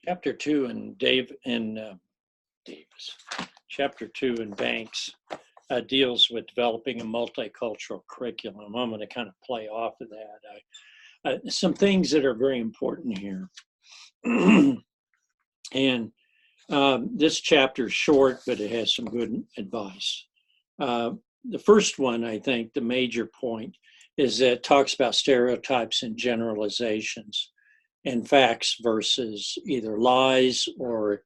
Chapter 2 in Davis. Chapter 2 in Banks deals with developing a multicultural curriculum. I'm going to kind of play off of that. Some things that are very important here. And this chapter is short, but it has some good advice. The first one, I think, the major point is that it talks about stereotypes and generalizations and facts versus either lies or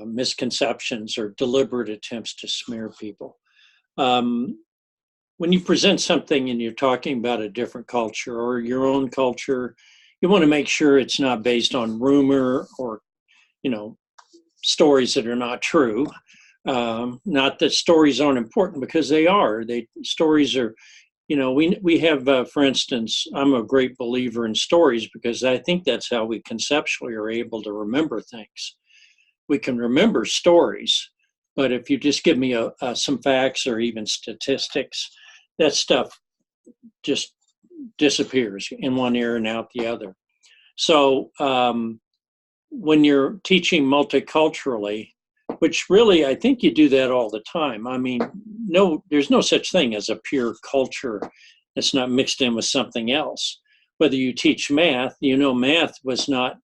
misconceptions or deliberate attempts to smear people. When you present something and you're talking about a different culture or your own culture, you want to make sure it's not based on rumor or, stories that are not true. Not that stories aren't important, because they are. Stories are, we have, for instance, I'm a great believer in stories because I think that's how we conceptually are able to remember things. We can remember stories, but if you just give me some facts or even statistics, that stuff just disappears in one ear and out the other. So when you're teaching multiculturally, which really, I think you do that all the time. I mean, there's no such thing as a pure culture that's not mixed in with something else. Whether you teach math, math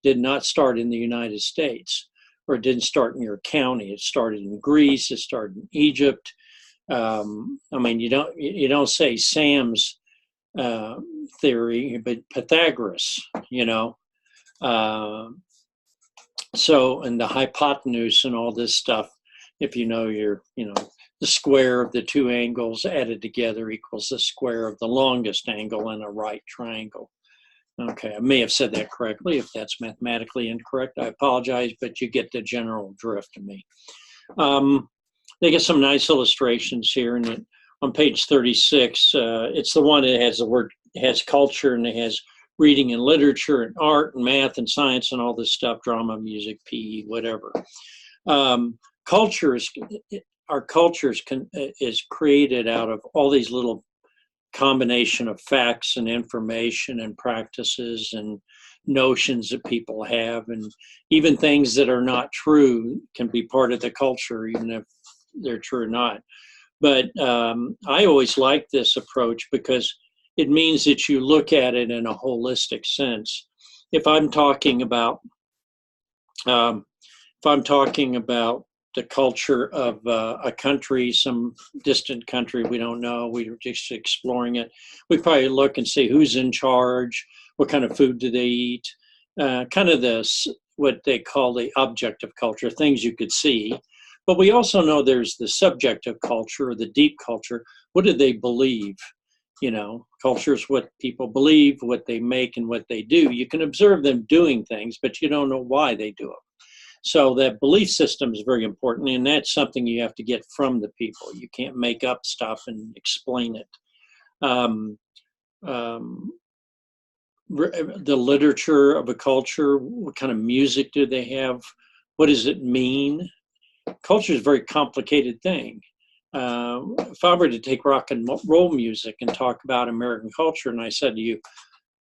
did not start in the United States, or it didn't start in your county. It started in Greece. It started in Egypt. You don't say Sam's theory, but Pythagoras. And the hypotenuse and all this stuff, if the square of the two angles added together equals the square of the longest angle in a right triangle. Okay, I may have said that correctly. If that's mathematically incorrect, I apologize, but you get the general drift of me. They get some nice illustrations here, and on page 36, it's the one that has culture, and it has reading and literature and art and math and science and all this stuff, drama, music, PE, whatever. Our culture is created out of all these little combination of facts and information and practices and notions that people have, and even things that are not true can be part of the culture, even if they're true or not. But I always like this approach because it means that you look at it in a holistic sense. If I'm talking about the culture of a country, some distant country we don't know, we're just exploring it, we probably look and see who's in charge, what kind of food do they eat, kind of what they call the objective culture, things you could see. But we also know there's the subjective culture, or the deep culture. What do they believe? Culture is what people believe, what they make, and what they do. You can observe them doing things, but you don't know why they do them. So that belief system is very important, and that's something you have to get from the people. You can't make up stuff and explain it. The literature of a culture, what kind of music do they have? What does it mean? Culture is a very complicated thing. If I were to take rock and roll music and talk about American culture, and I said to you,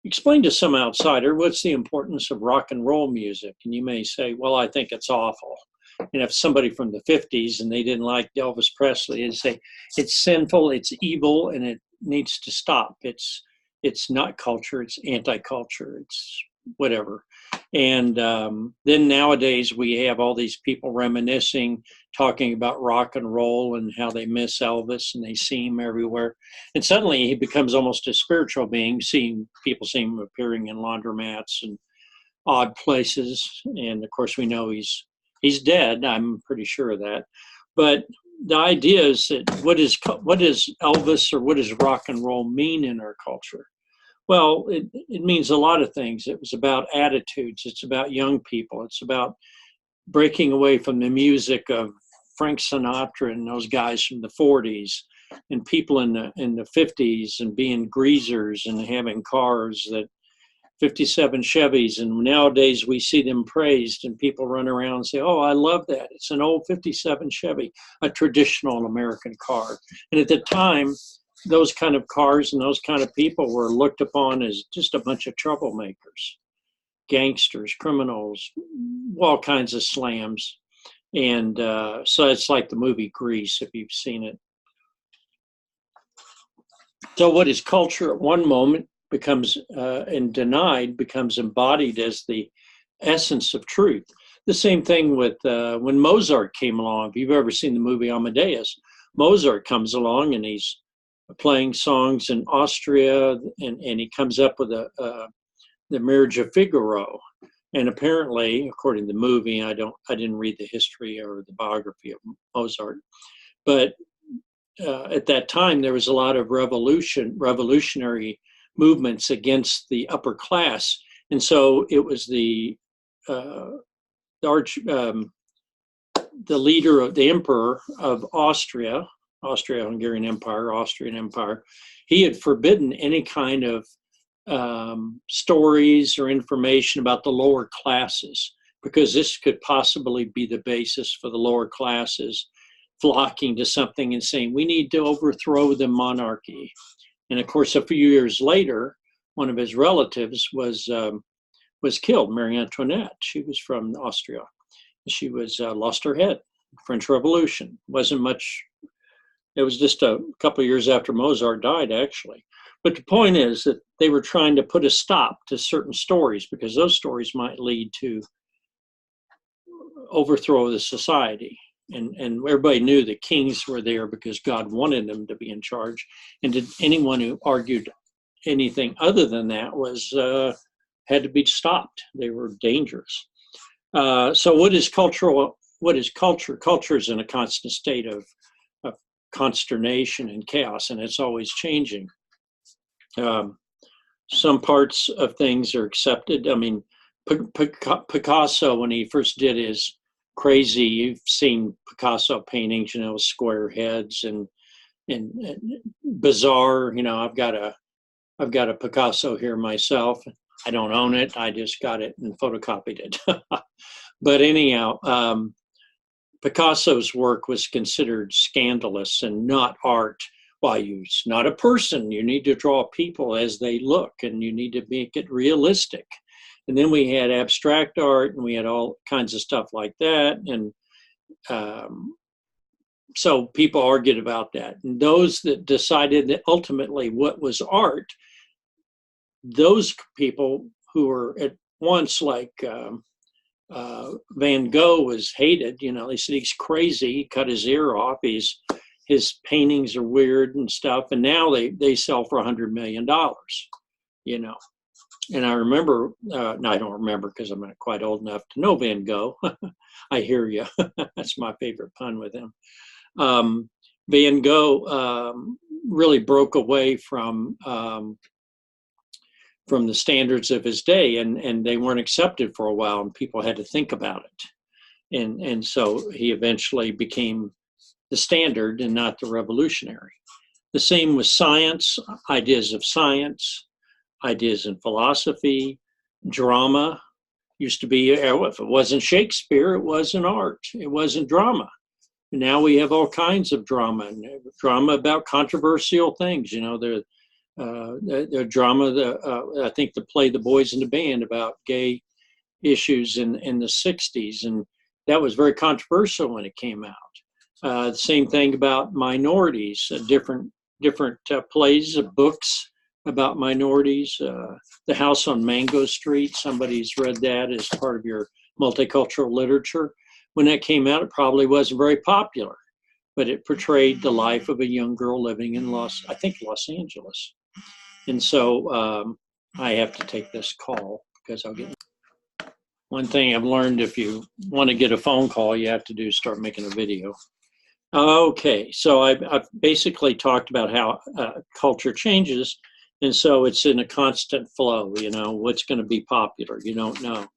explain to some outsider, what's the importance of rock and roll music? And you may say, well, I think it's awful. And if somebody from the 50s and they didn't like Elvis Presley, they'd say, it's sinful, it's evil, and it needs to stop. It's not culture, it's anti-culture, it's whatever. And then nowadays we have all these people reminiscing, talking about rock and roll and how they miss Elvis and they see him everywhere. And suddenly he becomes almost a spiritual being, people see him appearing in laundromats and odd places. And of course we know he's dead. I'm pretty sure of that. But the idea is that what does Elvis or what does rock and roll mean in our culture? Well, it means a lot of things. It was about attitudes. It's about young people. It's about breaking away from the music of Frank Sinatra and those guys from the 40s and people in the 50s and being greasers and having cars that 57 Chevys. And nowadays we see them praised and people run around and say, oh, I love that. It's an old 57 Chevy, a traditional American car. And at the time, those kind of cars and those kind of people were looked upon as just a bunch of troublemakers, gangsters, criminals, all kinds of slams. And so it's like the movie Grease, if you've seen it. So what is culture at one moment becomes and denied becomes embodied as the essence of truth. The same thing with when Mozart came along. If you've ever seen the movie Amadeus, Mozart comes along and he's playing songs in Austria, and he comes up with the Marriage of Figaro. And apparently, according to the movie, I didn't read the history or the biography of Mozart, but at that time there was a lot of revolutionary movements against the upper class, and so it was the leader of the emperor of Austria, Austria-Hungarian Empire, Austrian Empire. He had forbidden any kind of stories or information about the lower classes, because this could possibly be the basis for the lower classes flocking to something and saying, we need to overthrow the monarchy. And of course, a few years later, one of his relatives was killed, Marie Antoinette. She was from Austria. She was lost her head. French Revolution. Wasn't much. It was just a couple of years after Mozart died, actually. But the point is that they were trying to put a stop to certain stories, because those stories might lead to overthrow of the society. And everybody knew the kings were there because God wanted them to be in charge. And anyone who argued anything other than that was had to be stopped. They were dangerous. So what is cultural? What is culture? Culture is in a constant state of consternation and chaos, and it's always changing. Some parts of things are accepted. I mean, Picasso, when he first did his crazy, you've seen Picasso paintings, you know, square heads and bizarre. You know, I've got a Picasso here myself. I don't own it. I just got it and photocopied it. But anyhow, Picasso's work was considered scandalous and not art. Why, you're not a person. You need to draw people as they look, and you need to make it realistic. And then we had abstract art, and we had all kinds of stuff like that. And so people argued about that. And those that decided that ultimately what was art, those people who were at once like Van Gogh was hated. You know, they said he's crazy. He cut his ear off. His paintings are weird and stuff. And now they sell for $100 million, you know. And I remember, no, I don't remember because I'm not quite old enough to know Van Gogh. I hear you. That's my favorite pun with him. Van Gogh really broke away from the standards of his day, and they weren't accepted for a while, and people had to think about it. And so he eventually became the standard and not the revolutionary. The same with science, ideas of science, ideas in philosophy, drama. Used to be, if it wasn't Shakespeare, it wasn't art, it wasn't drama. And now we have all kinds of drama, and drama about controversial things. You know, the drama, I think the play The Boys in the Band about gay issues in the 60s, and that was very controversial when it came out. The same thing about minorities, different plays, books about minorities. The House on Mango Street, somebody's read that as part of your multicultural literature. When that came out, it probably wasn't very popular, but it portrayed the life of a young girl living in Los Angeles. And so I have to take this call because I'll get. One thing I've learned, if you want to get a phone call, you have to do start making a video. Okay, so I've basically talked about how culture changes, and so it's in a constant flow. You know, what's going to be popular? You don't know.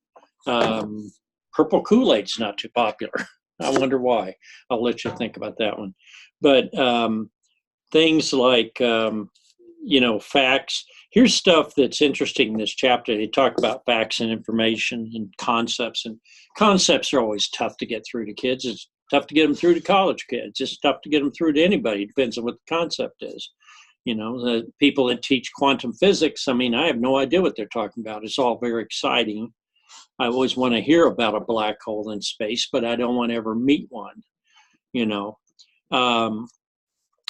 Purple Kool-Aid's not too popular. I wonder why. I'll let you think about that one. But things like, you know, facts. Here's stuff that's interesting in this chapter. They talk about facts and information and concepts are always tough to get through to kids. It's tough to get them through to college kids. It's tough to get them through to anybody. It depends on what the concept is. You know, the people that teach quantum physics, I mean, I have no idea what they're talking about. It's all very exciting. I always want to hear about a black hole in space, but I don't want to ever meet one, you know. And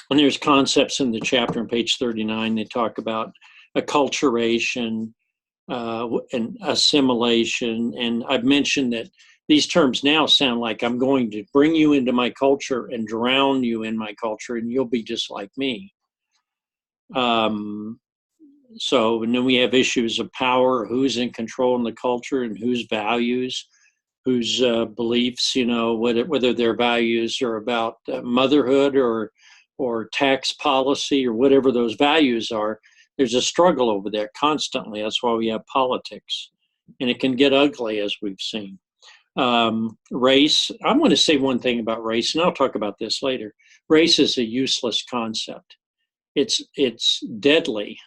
there's concepts in the chapter on page 39. They talk about acculturation and assimilation. And I've mentioned that these terms now sound like I'm going to bring you into my culture and drown you in my culture, and you'll be just like me. So, and then we have issues of power, who's in control in the culture and whose values, whose beliefs, you know, whether their values are about motherhood or tax policy or whatever those values are. There's a struggle over there constantly. That's why we have politics, and it can get ugly, as we've seen. Race, I'm going to say one thing about race, and I'll talk about this later. Race is a useless concept. It's deadly.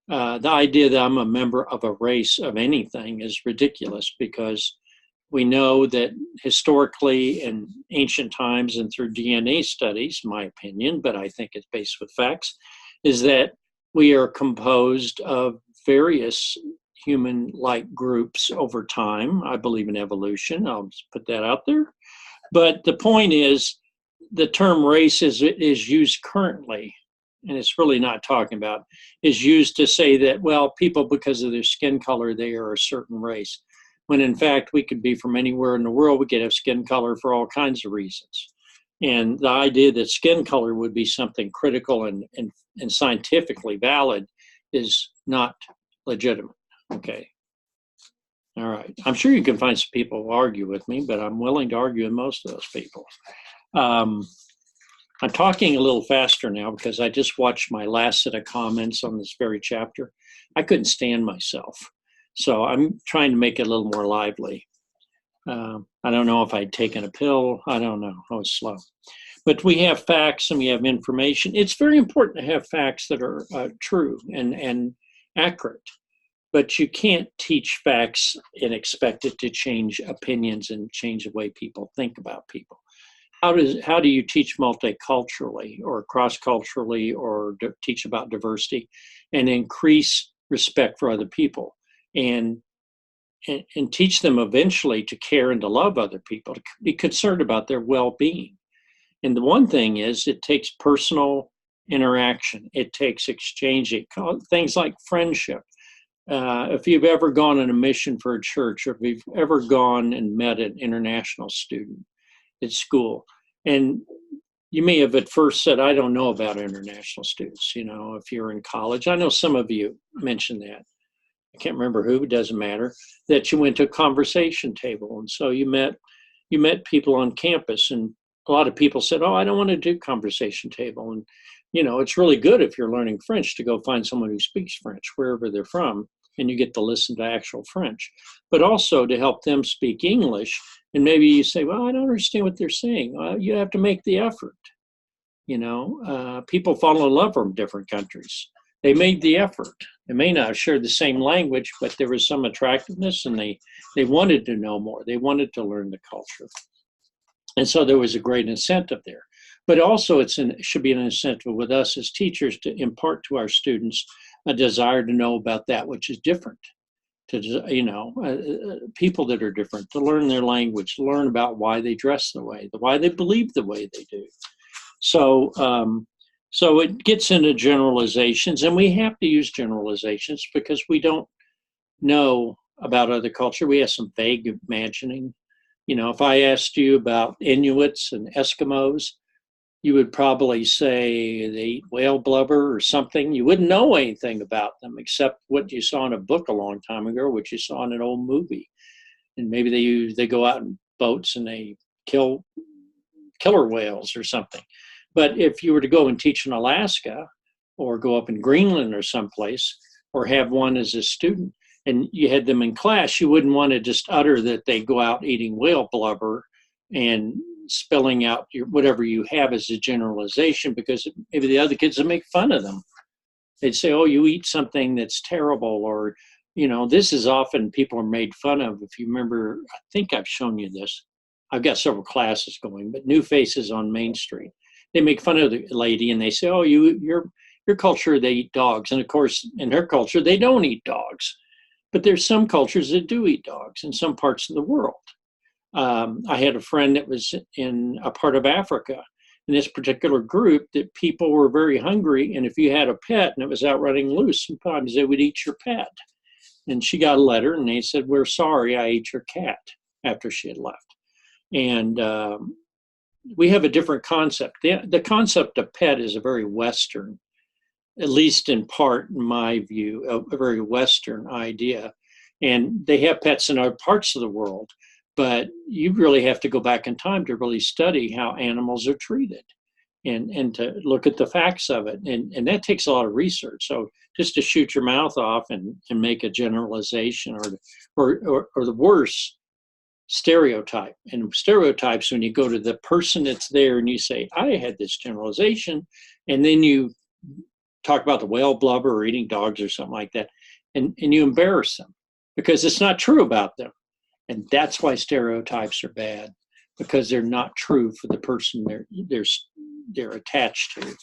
The idea that I'm a member of a race of anything is ridiculous, because we know that historically in ancient times and through DNA studies, my opinion, but I think it's based with facts, is that we are composed of various human-like groups over time. I believe in evolution. I'll just put that out there. But the point is, the term race is used currently, and it's really not talking about, is used to say that, well, people, because of their skin color, they are a certain race. When in fact, we could be from anywhere in the world. We could have skin color for all kinds of reasons. And the idea that skin color would be something critical and scientifically valid is not legitimate. Okay. All right. I'm sure you can find some people who argue with me, but I'm willing to argue with most of those people. I'm talking a little faster now because I just watched my last set of comments on this very chapter. I couldn't stand myself. So I'm trying to make it a little more lively. I don't know if I'd taken a pill. I don't know. I was slow. But we have facts and we have information. It's very important to have facts that are true and accurate. But you can't teach facts and expect it to change opinions and change the way people think about people. How do you teach multiculturally or cross-culturally or teach about diversity and increase respect for other people and teach them eventually to care and to love other people, to be concerned about their well-being? And the one thing is, it takes personal interaction. It takes exchanging things like friendship. If you've ever gone on a mission for a church, or if you've ever gone and met an international student at school, and you may have at first said, I don't know about international students, you know, if you're in college. I know some of you mentioned that. I can't remember who, it doesn't matter, that you went to a conversation table. And so you met people on campus, and a lot of people said, oh, I don't want to do conversation table. And, you know, it's really good if you're learning French to go find someone who speaks French, wherever they're from, and you get to listen to actual French, but also to help them speak English. And maybe you say, well, I don't understand what they're saying. You have to make the effort. You know, people fall in love from different countries. They made the effort. They may not have shared the same language, but there was some attractiveness, and they wanted to know more. They wanted to learn the culture. And so there was a great incentive there. But also it should be an incentive with us as teachers to impart to our students a desire to know about that which is different, to, you know, people that are different, to learn their language, to learn about why they dress the way, why they believe the way they do. So, so it gets into generalizations, and we have to use generalizations because we don't know about other culture. We have some vague imagining. You know, if I asked you about Inuits and Eskimos, you would probably say they eat whale blubber or something. You wouldn't know anything about them except what you saw in a book a long time ago, what you saw in an old movie. And maybe they go out in boats and they kill killer whales or something. But if you were to go and teach in Alaska or go up in Greenland or someplace, or have one as a student, and you had them in class, you wouldn't want to just utter that they go out eating whale blubber and spelling out whatever you have as a generalization, because maybe the other kids would make fun of them. They'd say, oh, you eat something that's terrible, or, you know, this is often people are made fun of. If you remember, I think I've shown you this. I've got several classes going, but New Faces on Main Street. They make fun of the lady and they say, oh, your culture, they eat dogs. And of course, in her culture, they don't eat dogs. But there's some cultures that do eat dogs in some parts of the world. I had a friend that was in a part of Africa, in this particular group, that people were very hungry, and if you had a pet and it was out running loose, sometimes they would eat your pet. And she got a letter, and they said, "We're sorry, I ate your cat," after she had left. And we have a different concept. The concept of pet is a very Western, at least in part, in my view, a very Western idea. And they have pets in other parts of the world, but you really have to go back in time to really study how animals are treated and to look at the facts of it. And that takes a lot of research. So just to shoot your mouth off and make a generalization or the worse, stereotype. And stereotypes, when you go to the person that's there and you say, "I had this generalization," and then you talk about the whale blubber or eating dogs or something like that, and you embarrass them because it's not true about them. And that's why stereotypes are bad, because they're not true for the person they're attached to.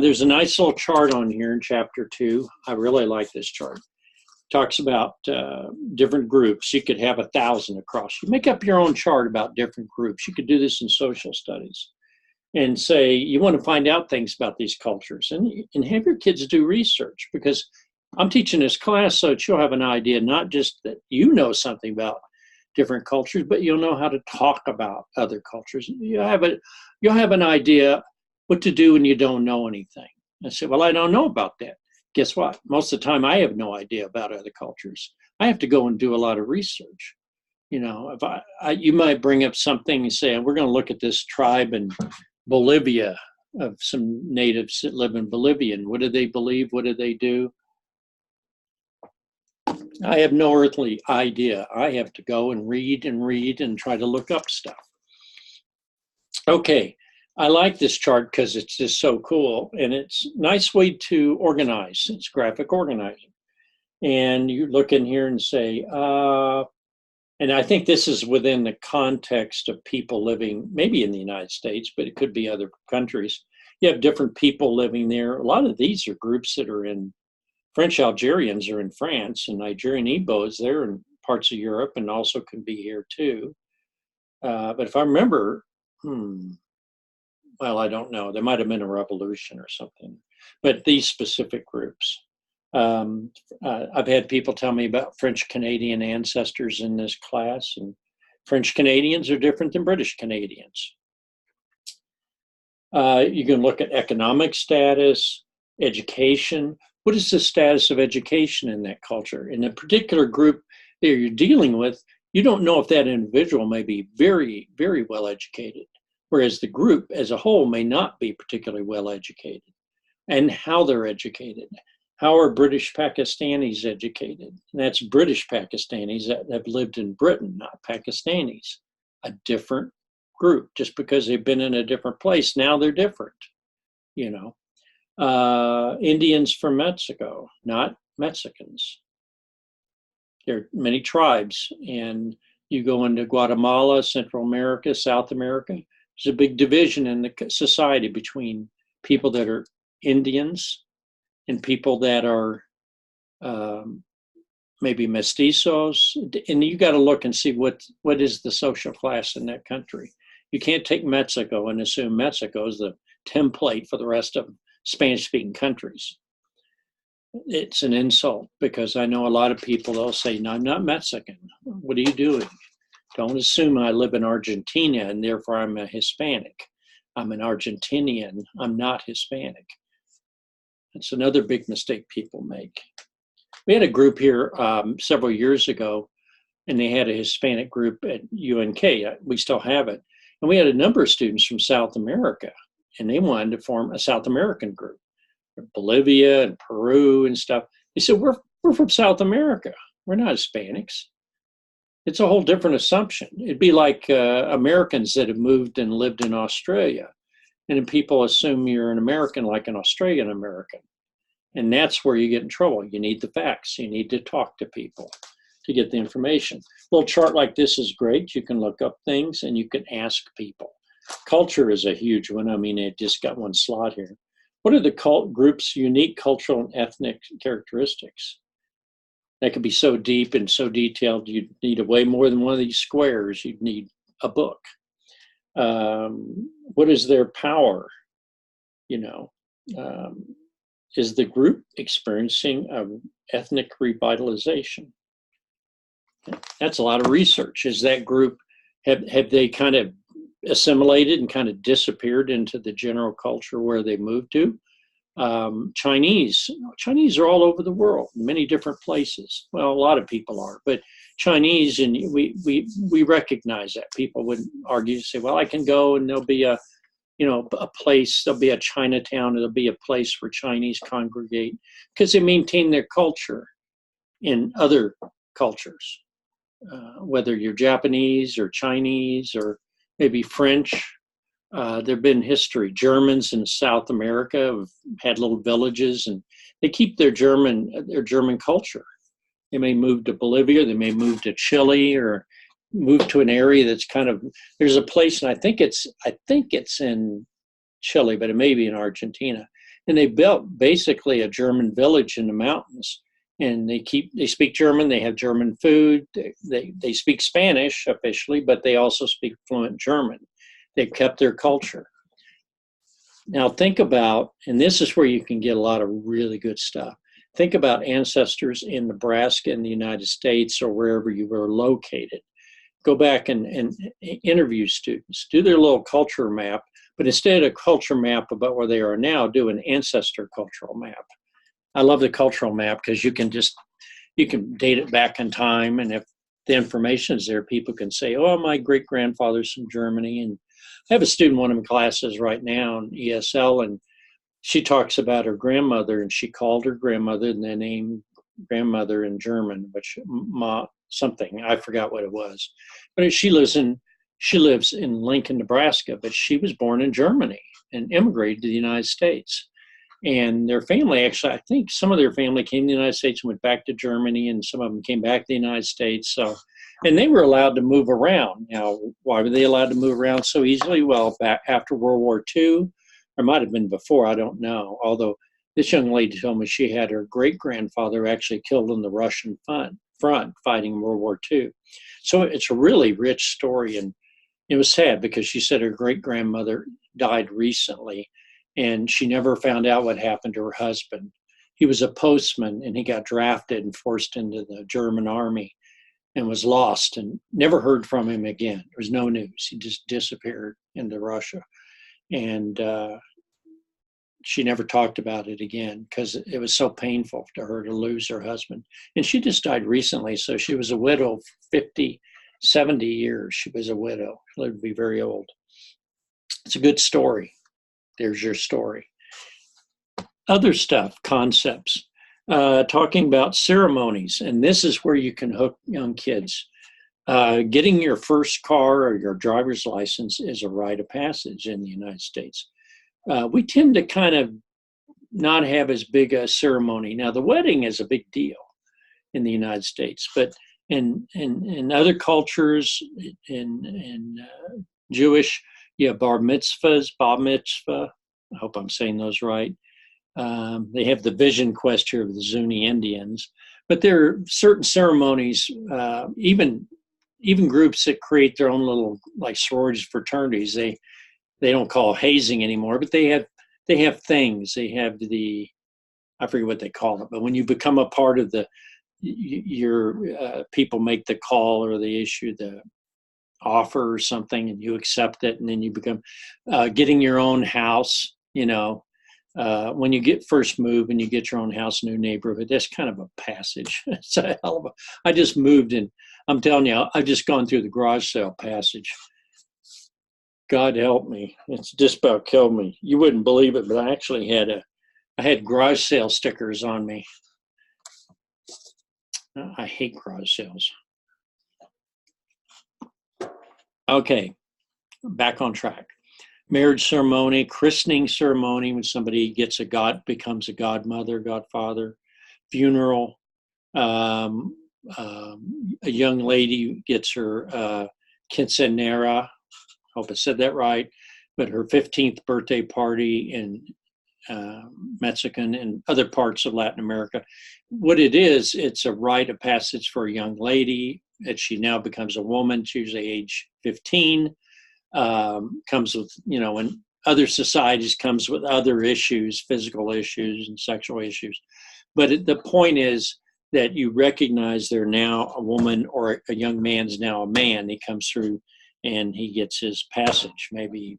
There's a nice little chart on here in chapter 2. I really like this chart. Talks about different groups. You could have 1,000 across. You make up your own chart about different groups. You could do this in social studies and say you want to find out things about these cultures, and have your kids do research, because I'm teaching this class so that you'll have an idea, not just that you know something about different cultures, but you'll know how to talk about other cultures. You'll have an idea what to do when you don't know anything. I say, "Well, I don't know about that." Guess what? Most of the time, I have no idea about other cultures. I have to go and do a lot of research. You know, if you might bring up something and say, "We're going to look at this tribe in Bolivia, of some natives that live in Bolivia, and what do they believe? What do they do?" I have no earthly idea. I have to go and read and try to look up stuff. Okay, I like this chart because it's just so cool, and it's a nice way to organize. It's graphic organizing. And you look in here and say, and I think this is within the context of people living maybe in the United States, but it could be other countries. You have different people living there. A lot of these are groups that are in French Algerians are in France, and Nigerian Igbos, they're in parts of Europe and also can be here too. But if I remember, well, I don't know. There might have been a revolution or something. But these specific groups. I've had people tell me about French Canadian ancestors in this class, and French Canadians are different than British Canadians. You can look at economic status, education. What is the status of education in that culture? In a particular group that you're dealing with, you don't know if that individual may be very, very well educated, whereas the group as a whole may not be particularly well educated. And how they're educated. How are British Pakistanis educated? And that's British Pakistanis that have lived in Britain, not Pakistanis. A different group. Just because they've been in a different place, now they're different, you know. Indians from Mexico, not Mexicans. There are many tribes, and you go into Guatemala, Central America, South America, there's a big division in the society between people that are Indians and people that are maybe mestizos. And you got to look and see what is the social class in that country. You can't take Mexico and assume Mexico is the template for the rest of Spanish-speaking countries. It's an insult, because I know a lot of people, they'll say, "No, I'm not Mexican. What are you doing? Don't assume I live in Argentina and therefore I'm a Hispanic. I'm an Argentinian. I'm not Hispanic." It's another big mistake people make. We had a group here several years ago, and they had a Hispanic group at UNK. We still have it. And we had a number of students from South America, and they wanted to form a South American group. Bolivia and Peru and stuff. They said, we're from South America. We're not Hispanics. It's a whole different assumption. It'd be like Americans that have moved and lived in Australia. And then people assume you're an American like an Australian American. And that's where you get in trouble. You need the facts. You need to talk to people to get the information. A little chart like this is great. You can look up things and you can ask people. Culture is a huge one. I mean, it just got one slot here. What are the group's unique cultural and ethnic characteristics? That could be so deep and so detailed, you'd need a way more than one of these squares. You'd need a book. What is their power? You know, um, is the group experiencing ethnic revitalization? That's a lot of research. Is that group, have they kind of assimilated and kind of disappeared into the general culture where they moved to? Chinese are all over the world, many different places. Well, a lot of people are, but Chinese, and we recognize that. People would argue, say, well, I can go and there'll be a place, there'll be a Chinatown, there'll be a place where Chinese congregate, because they maintain their culture in other cultures, whether you're Japanese or Chinese or maybe French. There have been history. Germans in South America have had little villages, and they keep their German culture. They may move to Bolivia, they may move to Chile, or move to an area that's kind of, there's a place, and I think it's in Chile, but it may be in Argentina. And they built basically a German village in the mountains. And they speak German, they have German food, they speak Spanish officially, but they also speak fluent German. They've kept their culture. Now think about, and this is where you can get a lot of really good stuff. Think about ancestors in Nebraska in the United States or wherever you were located. Go back and interview students, do their little culture map, but instead of a culture map about where they are now, do an ancestor cultural map. I love the cultural map because you can date it back in time, and if the information is there, people can say, oh, my great-grandfather's from Germany. And I have a student in one of my classes right now in ESL, and she talks about her grandmother, and she called her grandmother and the name grandmother in German, which something, I forgot what it was. But she lives in Lincoln, Nebraska, but she was born in Germany and immigrated to the United States. And their family, actually, I think some of their family came to the United States and went back to Germany, and some of them came back to the United States. So, and they were allowed to move around. Now, why were they allowed to move around so easily? Well, back after World War II, or might have been before, I don't know. Although this young lady told me she had her great-grandfather actually killed in the Russian front fighting World War II. So it's a really rich story, and it was sad because she said her great-grandmother died recently, and she never found out what happened to her husband. He was a postman, and he got drafted and forced into the German army and was lost and never heard from him again. There was no news. He just disappeared into Russia. And she never talked about it again because it was so painful to her to lose her husband. And she just died recently, so she was a widow for 50, 70 years. She was a widow. She lived to be very old. It's a good story. There's your story. Other stuff, concepts, talking about ceremonies. And this is where you can hook young kids. Getting your first car or your driver's license is a rite of passage in the United States. We tend to kind of not have as big a ceremony. Now, the wedding is a big deal in the United States, but in other cultures, in Jewish, you have bar mitzvahs, bar mitzvah. I hope I'm saying those right. They have the vision quest here of the Zuni Indians, but there are certain ceremonies, even groups that create their own little like sororities, fraternities. They don't call hazing anymore, but they have things. They have I forget what they call it, but when you become a part of your people make the call or they issue the offer or something, and you accept it, and then you become getting your own house. When you first move and you get your own house, new neighborhood, that's kind of a passage. It's a hell of a. I just moved, and I'm telling you, I've just gone through the garage sale passage. God help me, it's just about killed me. You wouldn't believe it, but I actually had garage sale stickers on me. I hate garage sales. Okay, back on track. Marriage ceremony, christening ceremony, when somebody becomes a godmother, godfather. Funeral, a young lady gets her quinceanera, I hope I said that right, but her 15th birthday party in Mexican and other parts of Latin America. What it is, it's a rite of passage for a young lady that she now becomes a woman. She's usually age 15. Comes with, in other societies, comes with other issues, physical issues and sexual issues. But the point is that you recognize they're now a woman, or a young man's now a man. He comes through and he gets his passage. Maybe,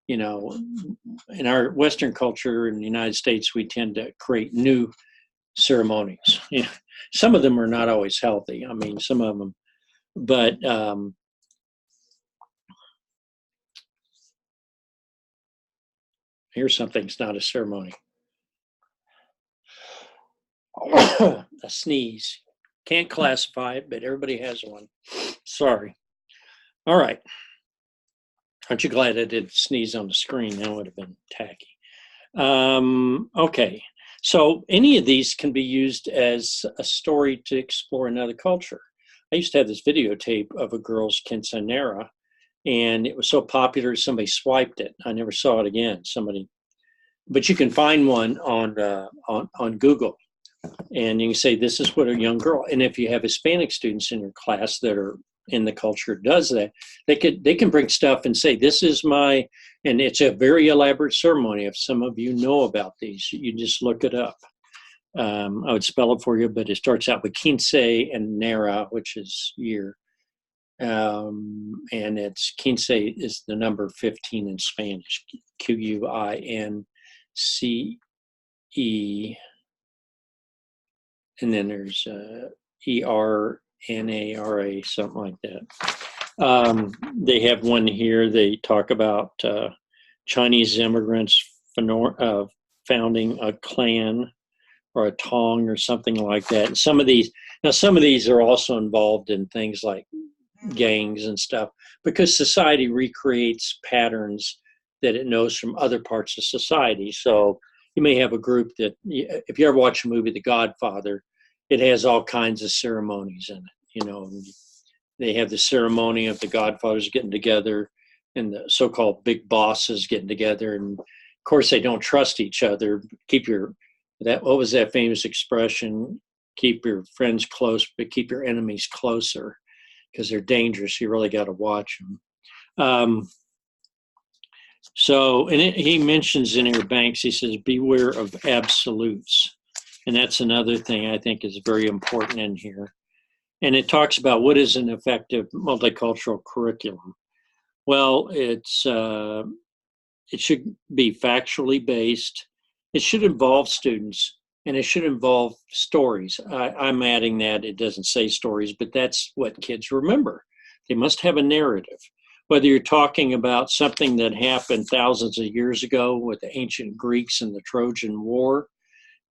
in our Western culture in the United States, we tend to create new ceremonies. Some of them are not always healthy. I mean, some of them, but here's something's not a ceremony. A sneeze. Can't classify it, but everybody has one. Sorry. All right. Aren't you glad I didn't sneeze on the screen? That would have been tacky. Okay. So any of these can be used as a story to explore another culture. I used to have this videotape of a girl's quinceanera, and it was so popular, somebody swiped it. I never saw it again. But you can find one on Google, and you can say, this is what a young girl. And if you have Hispanic students in your class that are in the culture does that, they can bring stuff and say, this is and it's a very elaborate ceremony. If some of you know about these, you just look it up. I would spell it for you, but it starts out with quince and nera, which is year. And it's quince is the number 15 in Spanish, Quince. And then there's ERNARA, something like that. They have one here. They talk about Chinese immigrants founding a clan or a tong or something like that. And some of these are also involved in things like gangs and stuff, because society recreates patterns that it knows from other parts of society. So you may have a group that, if you ever watch a movie, The Godfather, it has all kinds of ceremonies in it. They have the ceremony of the Godfathers getting together and the so-called big bosses getting together. And of course, they don't trust each other. What was that famous expression? Keep your friends close, but keep your enemies closer, because they're dangerous. You really got to watch them. He mentions in here, Banks, he says, beware of absolutes. And that's another thing I think is very important in here. And it talks about what is an effective multicultural curriculum. Well, it should be factually based. It should involve students, and it should involve stories. I'm adding that. It doesn't say stories, but that's what kids remember. They must have a narrative. Whether you're talking about something that happened thousands of years ago with the ancient Greeks and the Trojan War,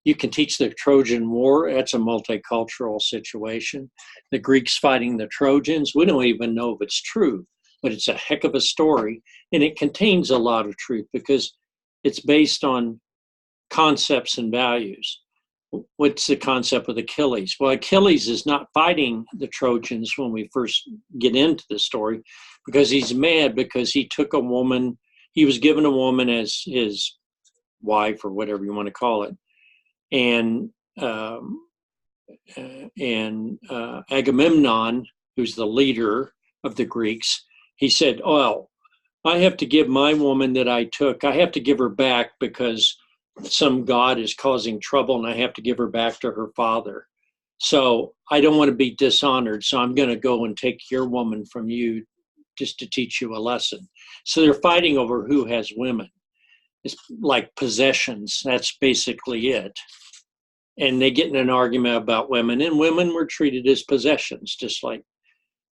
you can teach the Trojan War. That's a multicultural situation. The Greeks fighting the Trojans, we don't even know if it's true, but it's a heck of a story. And it contains a lot of truth because it's based on concepts and values. What's the concept with Achilles? Well, Achilles is not fighting the Trojans when we first get into the story, because he's mad because he took a woman, he was given a woman as his wife, or whatever you want to call it. And Agamemnon, who's the leader of the Greeks, he said, "Oh, I have to give my woman that I took, I have to give her back because some god is causing trouble, and I have to give her back to her father. So I don't want to be dishonored, so I'm going to go and take your woman from you just to teach you a lesson." So they're fighting over who has women. It's like possessions. That's basically it. And they get in an argument about women, and women were treated as possessions, just like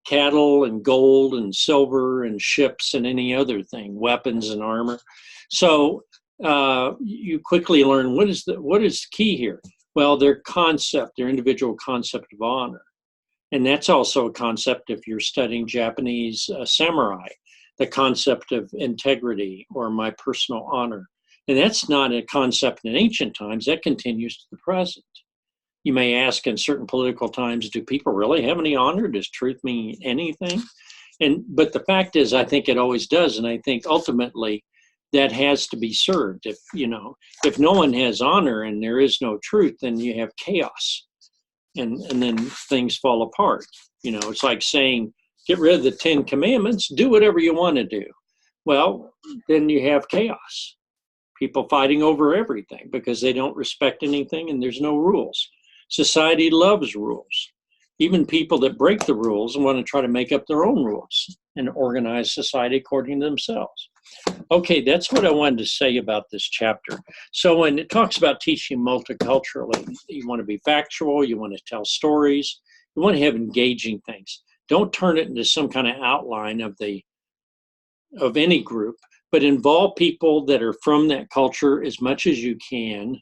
cattle and gold and silver and ships and any other thing, weapons and armor. So you quickly learn what is key here. Well, their individual concept of honor. And that's also a concept if you're studying Japanese samurai, the concept of integrity or my personal honor. And that's not a concept in ancient times. That continues to the present. You may ask in certain political times, do people really have any honor? Does truth mean anything? But the fact is, I think it always does. And I think ultimately that has to be served. If if no one has honor and there is no truth, then you have chaos, and then things fall apart. It's like saying, get rid of the 10 commandments, do whatever you want to do. Well, then you have chaos. People fighting over everything because they don't respect anything and there's no rules. Society loves rules. Even people that break the rules and want to try to make up their own rules and organize society according to themselves. Okay, that's what I wanted to say about this chapter. So when it talks about teaching multiculturally, you want to be factual, you want to tell stories, you want to have engaging things. Don't turn it into some kind of outline of any group, but involve people that are from that culture as much as you can,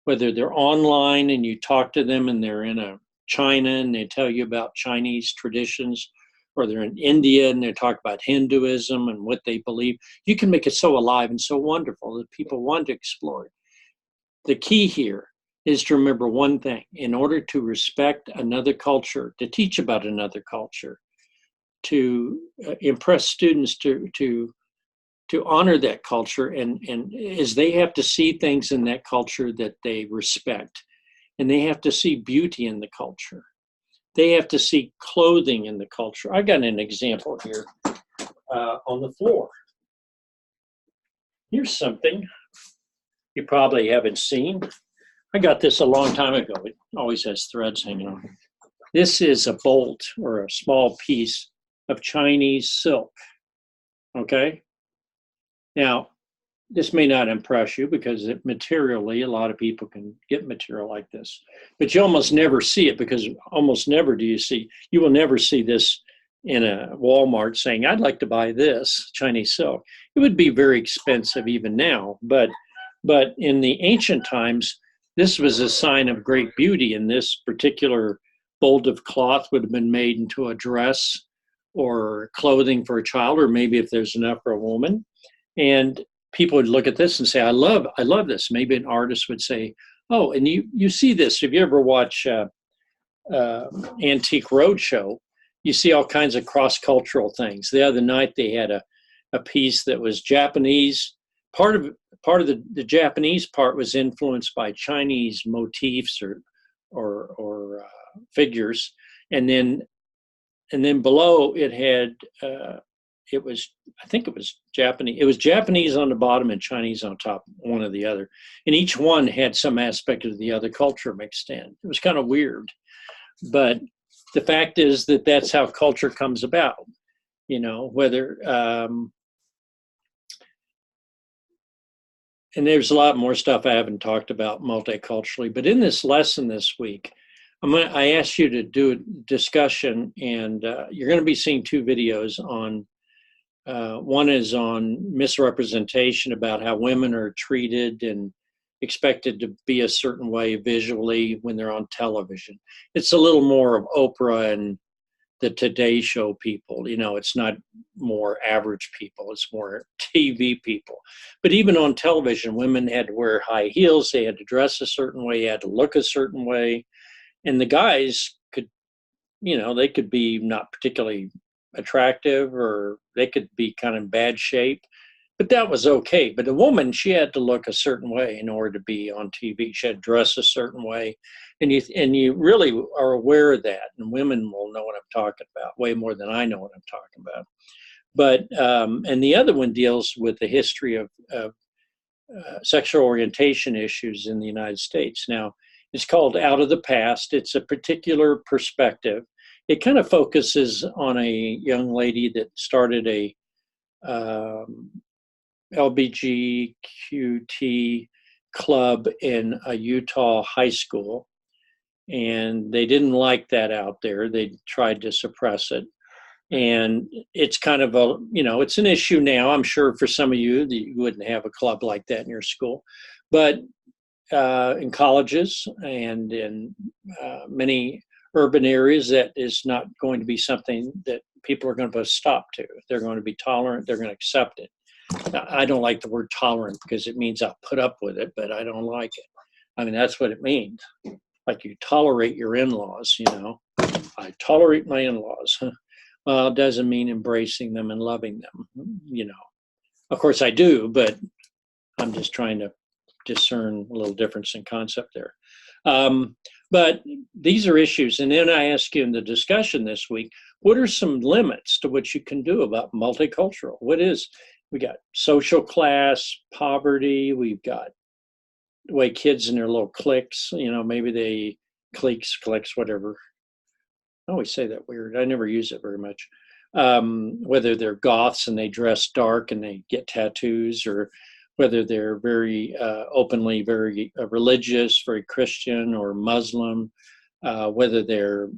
whether they're online and you talk to them and they're in China and they tell you about Chinese traditions, or they're in India and they talk about Hinduism and what they believe. You can make it so alive and so wonderful that people want to explore it. The key here is to remember one thing: in order to respect another culture, to teach about another culture, to impress students to honor that culture, and as they have to see things in that culture that they respect, and they have to see beauty in the culture. They have to see clothing in the culture. I got an example here on the floor. Here's something you probably haven't seen. I got this a long time ago. It always has threads hanging on. This is a bolt or a small piece of Chinese silk. Okay? Now, this may not impress you because materially, a lot of people can get material like this, but you almost never see it, because almost never you will never see this in a Walmart saying, I'd like to buy this Chinese silk. It would be very expensive even now, but in the ancient times, this was a sign of great beauty, and this particular bolt of cloth would have been made into a dress or clothing for a child, or maybe if there's enough for a woman. And people would look at this and say, I love this. Maybe an artist would say, oh, and you see this. If you ever watch Antique Roadshow, you see all kinds of cross-cultural things. The other night they had a piece that was Japanese. Part of the Japanese part was influenced by Chinese motifs or figures, and then below it had I think it was Japanese. It was Japanese on the bottom and Chinese on top, one or the other. And each one had some aspect of the other culture mixed in. It was kind of weird. But the fact is that that's how culture comes about. Whether, and there's a lot more stuff I haven't talked about multiculturally, but in this lesson this week, I asked you to do a discussion, and you're going to be seeing two videos on. One is on misrepresentation, about how women are treated and expected to be a certain way visually when they're on television. It's a little more of Oprah and the Today Show people. It's not more average people. It's more TV people. But even on television, women had to wear high heels. They had to dress a certain way. They had to look a certain way. And the guys could, they could be not particularly attractive, or they could be kind of in bad shape, but that was okay. But a woman, she had to look a certain way in order to be on TV. She had to dress a certain way, and you really are aware of that. And women will know what I'm talking about way more than I know what I'm talking about. But and the other one deals with the history of sexual orientation issues in the United States. Now, it's called Out of the Past. It's a particular perspective. It kind of focuses on a young lady that started a LGBTQ club in a Utah high school, and they didn't like that out there. They tried to suppress it, and it's kind of it's an issue now. I'm sure for some of you that you wouldn't have a club like that in your school, but in colleges and in many urban areas, that is not going to be something that people are going to put a stop to. They're going to be tolerant. They're going to accept it. Now, I don't like the word tolerant because it means I'll put up with it, but I don't like it. I mean, that's what it means. Like you tolerate your in-laws, I tolerate my in-laws. Well, it doesn't mean embracing them and loving them, Of course I do, but I'm just trying to discern a little difference in concept there. But these are issues. And then I ask you in the discussion this week, what are some limits to what you can do about multicultural? We got social class, poverty, we've got the way kids in their little cliques, maybe they cliques, whatever. I always say that weird. I never use it very much. Whether they're goths and they dress dark and they get tattoos, or whether they're very openly very religious, very Christian or Muslim, whether they're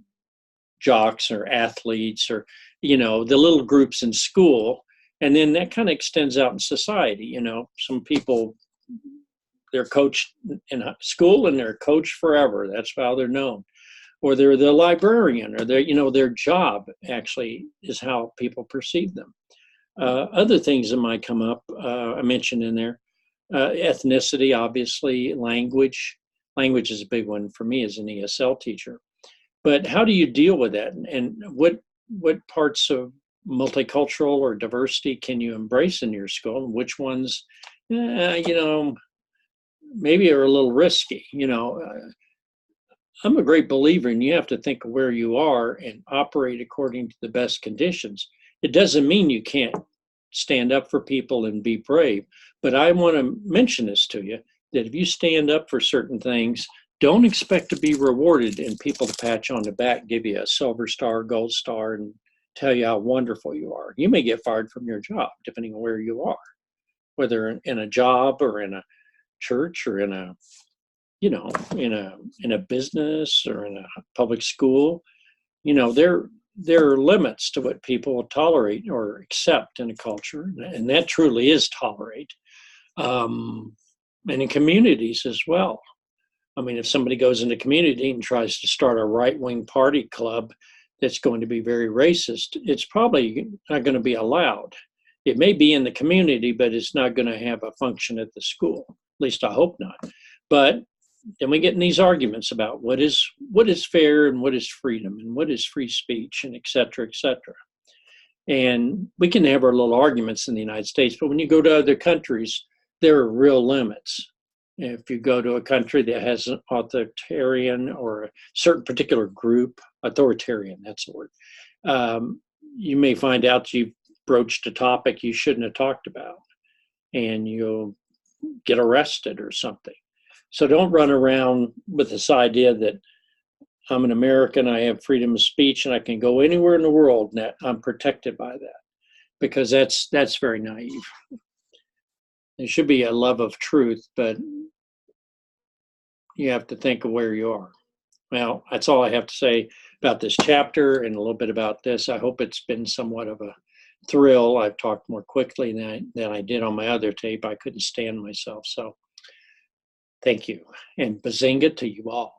jocks or athletes, or the little groups in school, and then that kind of extends out in society. Some people, they're coached in school and they're coached forever. That's how they're known. Or they're the librarian, or their job actually is how people perceive them. Other things that might come up, I mentioned in there, ethnicity, obviously, language. Language is a big one for me as an ESL teacher. But how do you deal with that? And what parts of multicultural or diversity can you embrace in your school, and which ones, maybe are a little risky? I'm a great believer, and you have to think of where you are and operate according to the best conditions. It doesn't mean you can't stand up for people and be brave, but I want to mention this to you, that if you stand up for certain things, don't expect to be rewarded and people to pat you on the back, give you a silver star, gold star, and tell you how wonderful you are. You may get fired from your job, depending on where you are, whether in a job or in a church or in a in a business or in a public school. There are limits to what people will tolerate or accept in a culture, and that truly is tolerate. And in communities as well. I mean, if somebody goes into community and tries to start a right-wing party club that's going to be very racist, it's probably not going to be allowed. It may be in the community, but it's not going to have a function at the school. At least I hope not. But then we get in these arguments about what is fair and what is freedom and what is free speech, and et cetera, et cetera. And we can have our little arguments in the United States, but when you go to other countries, there are real limits. If you go to a country that has an authoritarian or a certain particular group, authoritarian, that's the word, you may find out you've broached a topic you shouldn't have talked about, and you'll get arrested or something. So don't run around with this idea that I'm an American, I have freedom of speech, and I can go anywhere in the world and that I'm protected by that, because that's very naive. There should be a love of truth, but you have to think of where you are. Well, that's all I have to say about this chapter and a little bit about this. I hope it's been somewhat of a thrill. I've talked more quickly than I did on my other tape. I couldn't stand myself. So thank you. And bazinga to you all.